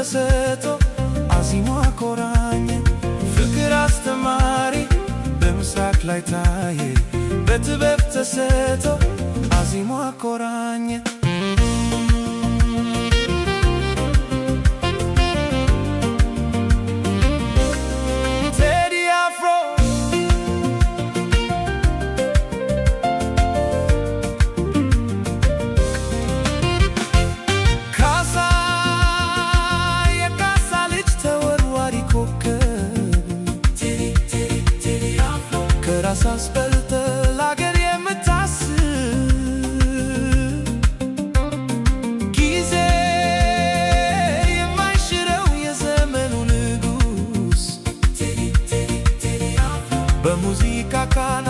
ተሰጥቶ አዚሟ አኮራኝ ፍቅር አስተማሪ በምስራቅ ላይ ታየ በጥበብ ተሰጥቶ አዚሟ አኮራኝ ከራስ አስበልጠ ለአገር የምታስብ ጊዜ የማይሽረው የዘመኑ ንጉሥ በሙዚቃ ቃና